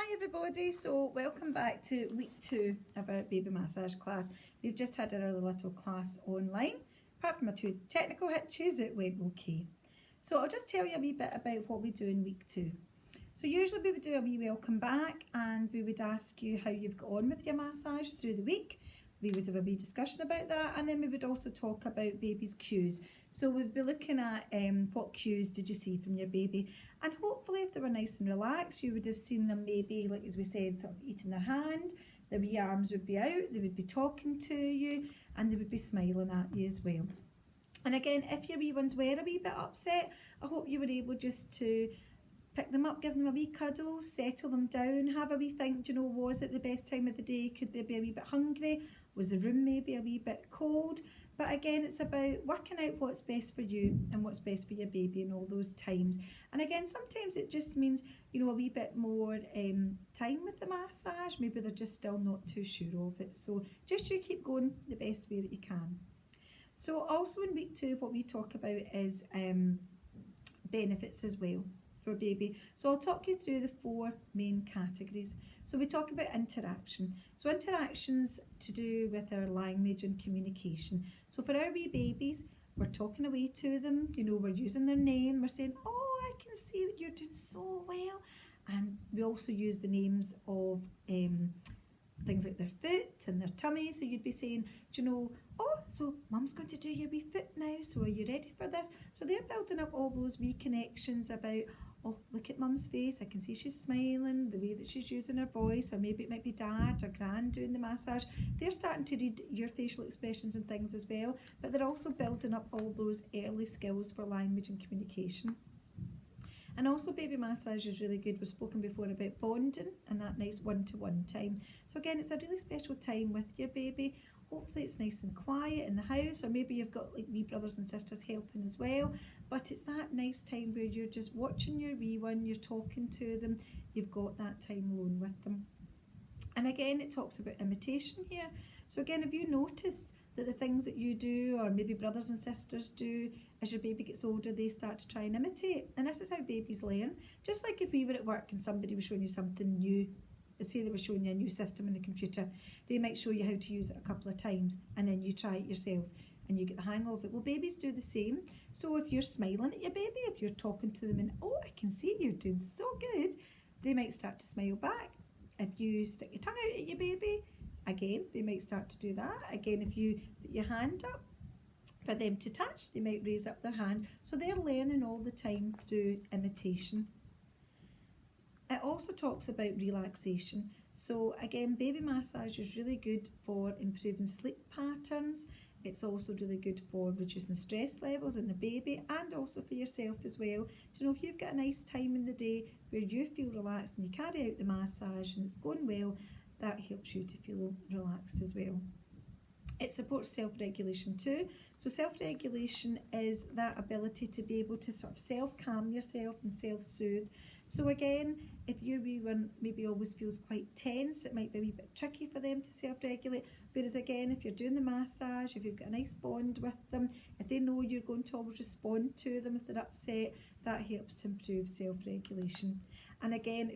Hi everybody, so welcome back to week 2 of our baby massage class. We've just had our little class online. Apart from a 2 technical hitches, it went okay. So I'll just tell you a wee bit about what we do in week 2. So usually we would do a wee welcome back and we would ask you how you've got on with your massage through the week. We would have a wee discussion about that, and then we would also talk about baby's cues. So we'd be looking at what cues did you see from your baby, and hopefully if they were nice and relaxed, you would have seen them maybe, like as we said, sort of eating their hand, their wee arms would be out, they would be talking to you, and they would be smiling at you as well. And again, if your wee ones were a wee bit upset, I hope you were able just to pick them up, give them a wee cuddle, settle them down, have a wee think, was it the best time of the day? Could they be a wee bit hungry? Was the room maybe a wee bit cold? But again, it's about working out what's best for you and what's best for your baby in all those times. And again, sometimes it just means, a wee bit more time with the massage. Maybe they're just still not too sure of it. So just you keep going the best way that you can. So also in week 2, what we talk about is benefits as well for baby. So I'll talk you through the 4 main categories. So we talk about interaction. So interactions to do with our language and communication. So for our wee babies, we're talking away to them, we're using their name, we're saying, oh, I can see that you're doing so well. And we also use the names of things like their foot and their tummy. So you'd be saying, oh, so mum's going to do your wee foot now, so are you ready for this? So they're building up all those wee connections about, oh, look at mum's face, I can see she's smiling, the way that she's using her voice, or maybe it might be dad or gran doing the massage. They're starting to read your facial expressions and things as well, but they're also building up all those early skills for language and communication. And also baby massage is really good. We've spoken before about bonding and that nice one-to-one time. So again, it's a really special time with your baby. Hopefully it's nice and quiet in the house, or maybe you've got like wee brothers and sisters helping as well. But it's that nice time where you're just watching your wee one, you're talking to them, you've got that time alone with them. And again, it talks about imitation here. So again, have you noticed that the things that you do, or maybe brothers and sisters do, as your baby gets older, they start to try and imitate? And this is how babies learn. Just like if we were at work and somebody was showing you something new, say they were showing you a new system in the computer, they might show you how to use it a couple of times and then you try it yourself and you get the hang of it. Well, babies do the same. So if you're smiling at your baby, if you're talking to them and, oh, I can see you're doing so good, they might start to smile back. If you stick your tongue out at your baby, again, they might start to do that. Again, if you put your hand up for them to touch, they might raise up their hand. So they're learning all the time through imitation. It also talks about relaxation. So again, baby massage is really good for improving sleep patterns. It's also really good for reducing stress levels in the baby and also for yourself as well. If you've got a nice time in the day where you feel relaxed and you carry out the massage and it's going well, that helps you to feel relaxed as well. It supports self-regulation too. So self-regulation is that ability to be able to sort of self-calm yourself and self-soothe. So again, if your wee one maybe always feels quite tense, it might be a wee bit tricky for them to self-regulate. Whereas again, if you're doing the massage, if you've got a nice bond with them, if they know you're going to always respond to them if they're upset, that helps to improve self-regulation. And again,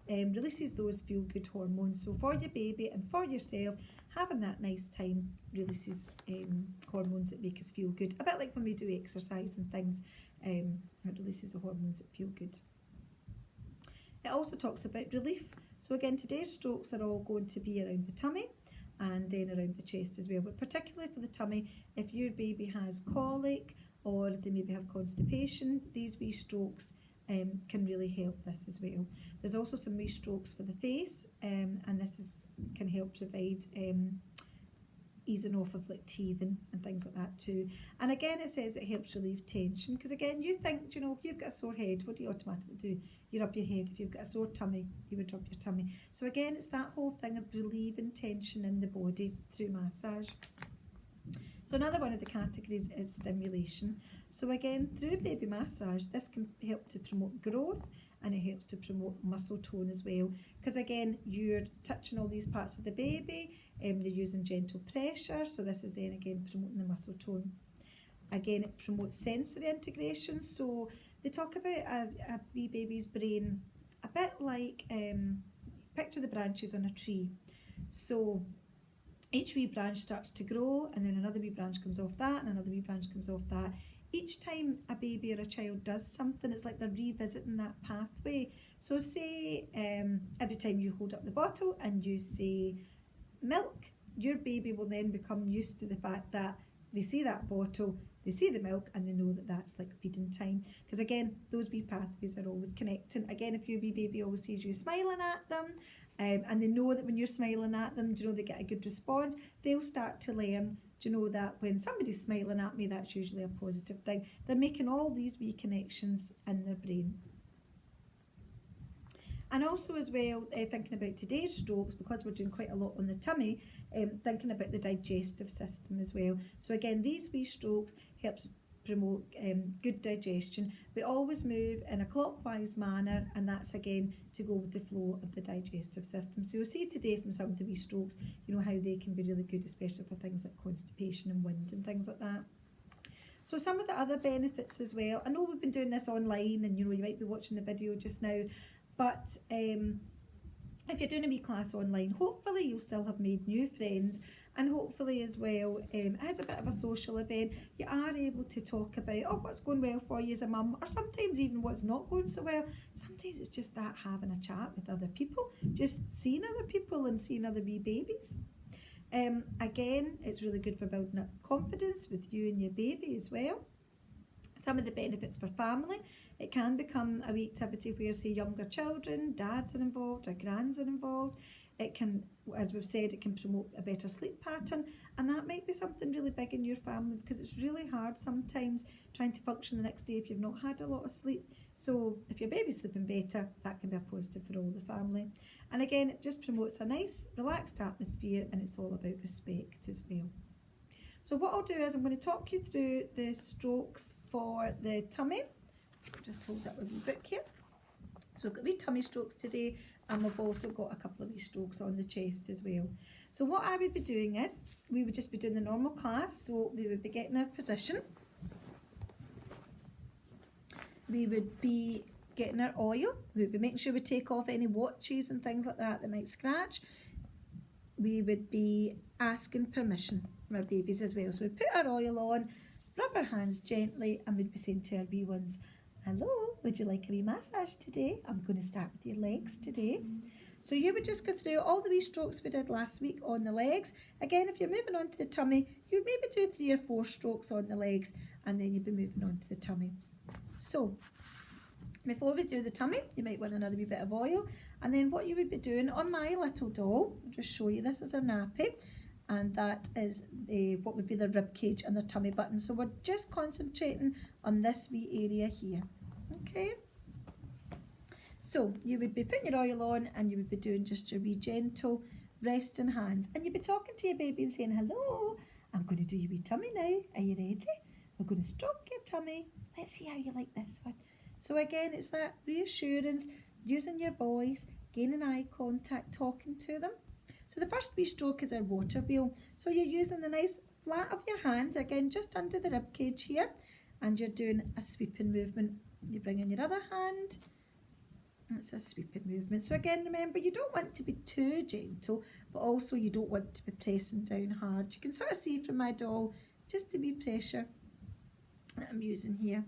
it releases those feel-good hormones. So for your baby and for yourself, having that nice time releases hormones that make us feel good. A bit like when we do exercise and things, it releases the hormones that feel good. It also talks about relief. So again, today's strokes are all going to be around the tummy and then around the chest as well. But particularly for the tummy, if your baby has colic or if they maybe have constipation, these wee strokes can really help this as well. There's also some wee strokes for the face, and this can help provide easing off of like teething and things like that too. And again, it says it helps relieve tension, because again, you think, if you've got a sore head, what do you automatically do? You rub your head. If you've got a sore tummy, you would rub your tummy. So again, it's that whole thing of relieving tension in the body through massage. So another one of the categories is stimulation. So again, through baby massage, this can help to promote growth and it helps to promote muscle tone as well. Because again, you're touching all these parts of the baby, you're using gentle pressure, so this is then again promoting the muscle tone. Again, it promotes sensory integration. So they talk about a wee baby's brain a bit like picture the branches on a tree. So each wee branch starts to grow, and then another wee branch comes off that, and another wee branch comes off that. Each time a baby or a child does something, it's like they're revisiting that pathway. So say every time you hold up the bottle and you say milk, your baby will then become used to the fact that they see that bottle, they see the milk, and they know that that's like feeding time. Because again, those wee pathways are always connecting. Again, if your wee baby always sees you smiling at them, and they know that when you're smiling at them, do you know, they get a good response, they'll start to learn, do you know, that when somebody's smiling at me, that's usually a positive thing. They're making all these wee connections in their brain. And also as well, thinking about today's strokes, because we're doing quite a lot on the tummy, thinking about the digestive system as well. So again, these wee strokes helps promote good digestion. We always move in a clockwise manner, and that's again to go with the flow of the digestive system. So you'll see today from some of the wee strokes, you know, how they can be really good, especially for things like constipation and wind and things like that. So some of the other benefits as well, I know we've been doing this online, and you know, you might be watching the video just now, but if you're doing a wee class online, hopefully you'll still have made new friends, and hopefully as well, as a bit of a social event, you are able to talk about what's going well for you as a mum, or sometimes even what's not going so well. Sometimes it's just that having a chat with other people, just seeing other people and seeing other wee babies. Again, it's really good for building up confidence with you and your baby as well. Some of the benefits for family, it can become a wee activity where, say, younger children, dads are involved or grands are involved. It can, as we've said, it can promote a better sleep pattern, and that might be something really big in your family, because it's really hard sometimes trying to function the next day if you've not had a lot of sleep. So if your baby's sleeping better, that can be a positive for all the family. And again, it just promotes a nice, relaxed atmosphere, and it's all about respect as well. So what I'll do is I'm going to talk you through the strokes for the tummy. Just hold up a wee book here. So we've got wee tummy strokes today, and we've also got a couple of wee strokes on the chest as well. So what I would be doing is, we would just be doing the normal class. So we would be getting our position. We would be getting our oil. We would be making sure we take off any watches and things like that might scratch. We would be asking permission from our babies as well. So we'd put our oil on, rub our hands gently, and we'd be saying to our wee ones, hello, would you like a wee massage today? I'm going to start with your legs today. So you would just go through all the wee strokes we did last week on the legs. Again, if you're moving on to the tummy, you would maybe do 3 or 4 strokes on the legs, and then you'd be moving on to the tummy. So before we do the tummy, you might want another wee bit of oil. And then what you would be doing on my little doll, I'll just show you, this is a nappy, and that is what would be the rib cage and the tummy button. So we're just concentrating on this wee area here. Okay. So you would be putting your oil on, and you would be doing just your wee gentle resting hands. And you'd be talking to your baby and saying, hello, I'm going to do your wee tummy now. Are you ready? We're going to stroke your tummy. Let's see how you like this one. So again, it's that reassurance, using your voice, gaining eye contact, talking to them. So the first wee stroke is our water wheel. So you're using the nice flat of your hand, again, just under the rib cage here, and you're doing a sweeping movement. You bring in your other hand, and it's a sweeping movement. So again, remember, you don't want to be too gentle, but also you don't want to be pressing down hard. You can sort of see from my doll, just the wee pressure that I'm using here.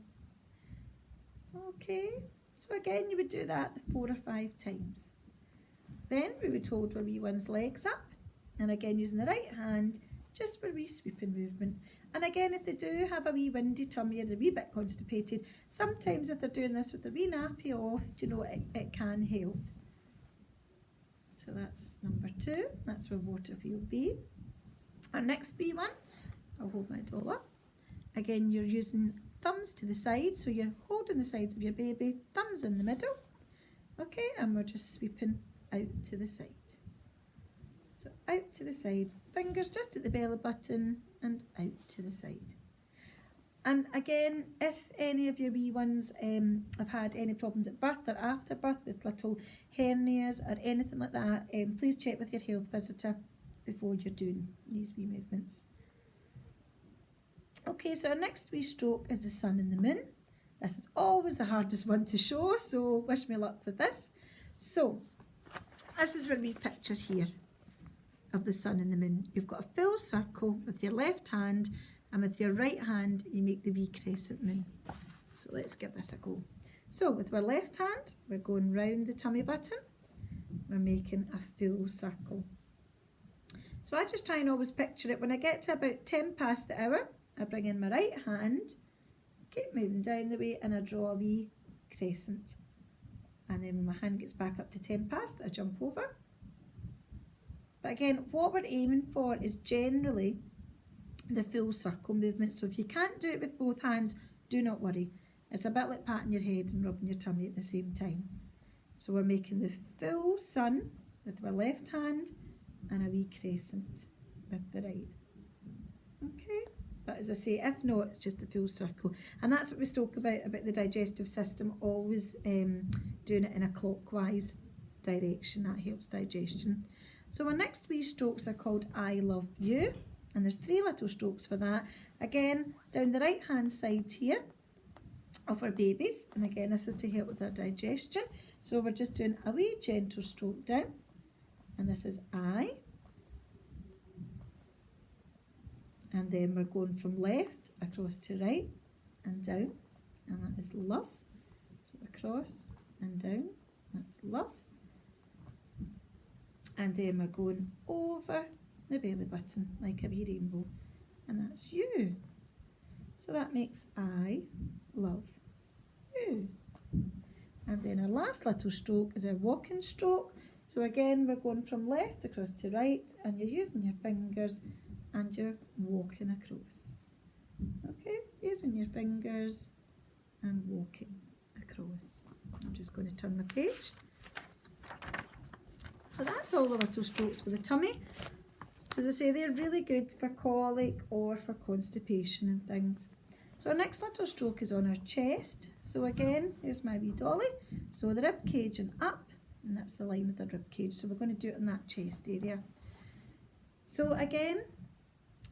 Okay, so again, you would do that 4 or 5 times. Then we would hold our wee one's legs up, and again, using the right hand, just for a wee sweeping movement. And again, if they do have a wee windy tummy or a wee bit constipated, sometimes if they're doing this with the wee nappy off, you know, it can help. So that's number 2, that's where water wheel B. Our next wee one, I'll hold my doll up. Again, you're using thumbs to the side, so you're holding the sides of your baby, thumbs in the middle. Okay, and we're just sweeping out to the side. So out to the side, fingers just at the belly button and out to the side. And again, if any of your wee ones have had any problems at birth or after birth with little hernias or anything like that, please check with your health visitor before you're doing these wee movements. Okay, so our next wee stroke is the sun and the moon. This is always the hardest one to show, so wish me luck with this. So this is where we picture here of the sun and the moon. You've got a full circle with your left hand, and with your right hand you make the wee crescent moon. So let's give this a go. So with our left hand, we're going round the tummy button. We're making a full circle. So I just try and always picture it. When I get to about 10 past the hour, I bring in my right hand, keep moving down the way, and I draw a wee crescent. And then when my hand gets back up to 10 past, I jump over. But again, what we're aiming for is generally the full circle movement. So if you can't do it with both hands, do not worry. It's a bit like patting your head and rubbing your tummy at the same time. So we're making the full sun with our left hand and a wee crescent with the right. Okay, but as I say, if not, it's just the full circle. And that's what we spoke about the digestive system, always doing it in a clockwise direction. That helps digestion. So our next wee strokes are called I love you, and there's 3 little strokes for that. Again, down the right hand side here of our babies, and again this is to help with their digestion. So we're just doing a wee gentle stroke down, and this is I, and then we're going from left across to right and down, and that is love. So across and down, that's love. And then we're going over the belly button like a wee rainbow, and that's you. So that makes I love you. And then our last little stroke is our walking stroke. So again, we're going from left across to right, and you're using your fingers and you're walking across. Okay, using your fingers and walking across. I'm just going to turn my page. So that's all the little strokes for the tummy. So as I say, they're really good for colic or for constipation and things. So our next little stroke is on our chest. So again, here's my wee dolly. So the rib cage and up, and that's the line of the rib cage. So we're going to do it in that chest area. So again,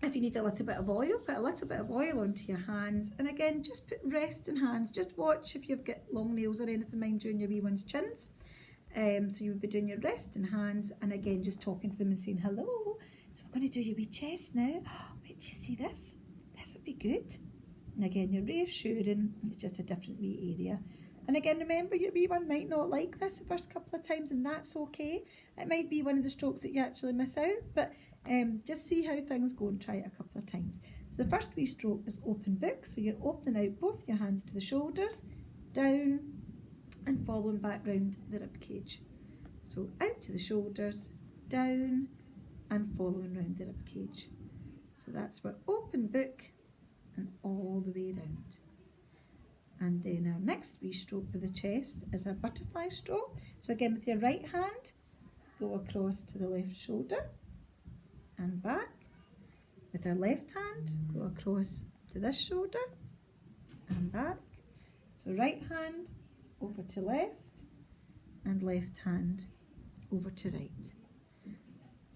if you need a little bit of oil, put a little bit of oil onto your hands. And again, just put resting hands. Just watch if you've got long nails or anything, mind you, on your wee one's chins. So you would be doing your resting hands, and again, just talking to them and saying hello. So we're going to do your wee chest now. Oh, wait, do you see this? This would be good. And again, you're reassuring, it's just a different wee area. And again, remember, your wee one might not like this the first couple of times, and that's okay. It might be one of the strokes that you actually miss out, but just see how things go and try it a couple of times. So the first wee stroke is open book. So you're opening out both your hands to the shoulders, down, and following back round the rib cage. So out to the shoulders, down, and following round the rib cage. So that's our open book and all the way round. And then our next wee stroke for the chest is our butterfly stroke. So again, with your right hand, go across to the left shoulder and back. With our left hand, go across to this shoulder and back. So right hand over to left, and left hand over to right.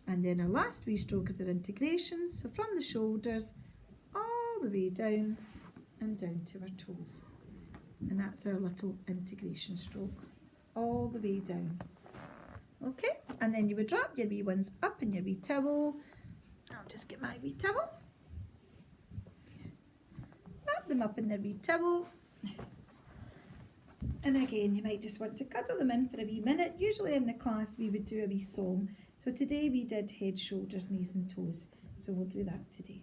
And then our last wee stroke is our integration. So from the shoulders all the way down and down to our toes. And that's our little integration stroke, all the way down. Okay, and then you would drop your wee ones up in your wee towel. I'll just get my wee towel. Wrap them up in their wee towel. And again, you might just want to cuddle them in for a wee minute. Usually in the class we would do a wee song. So today we did head, shoulders, knees and toes. So we'll do that today.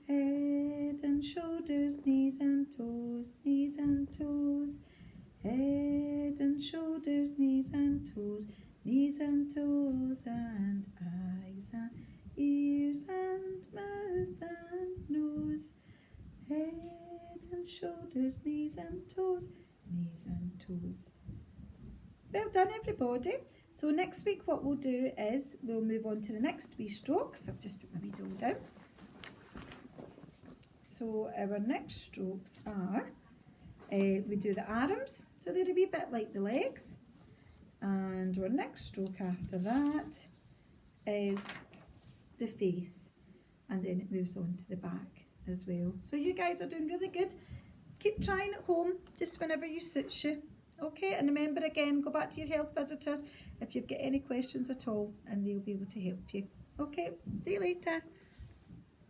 Head and shoulders, knees and toes, knees and toes. Head and shoulders, knees and toes, knees and toes, and eyes and ears and mouth and nose. Head and shoulders, knees and toes, knees and toes. Well done, everybody. So next week what we'll do is we'll move on to the next wee strokes. I've just put my wee doll down. So our next strokes are, we do the arms, so they're a wee bit like the legs. And our next stroke after that is the face, and then it moves on to the back as well. So you guys are doing really good. Keep trying at home, just whenever you suits you. Okay, and remember again, go back to your health visitors if you've got any questions at all, and they'll be able to help you. Okay, see you later.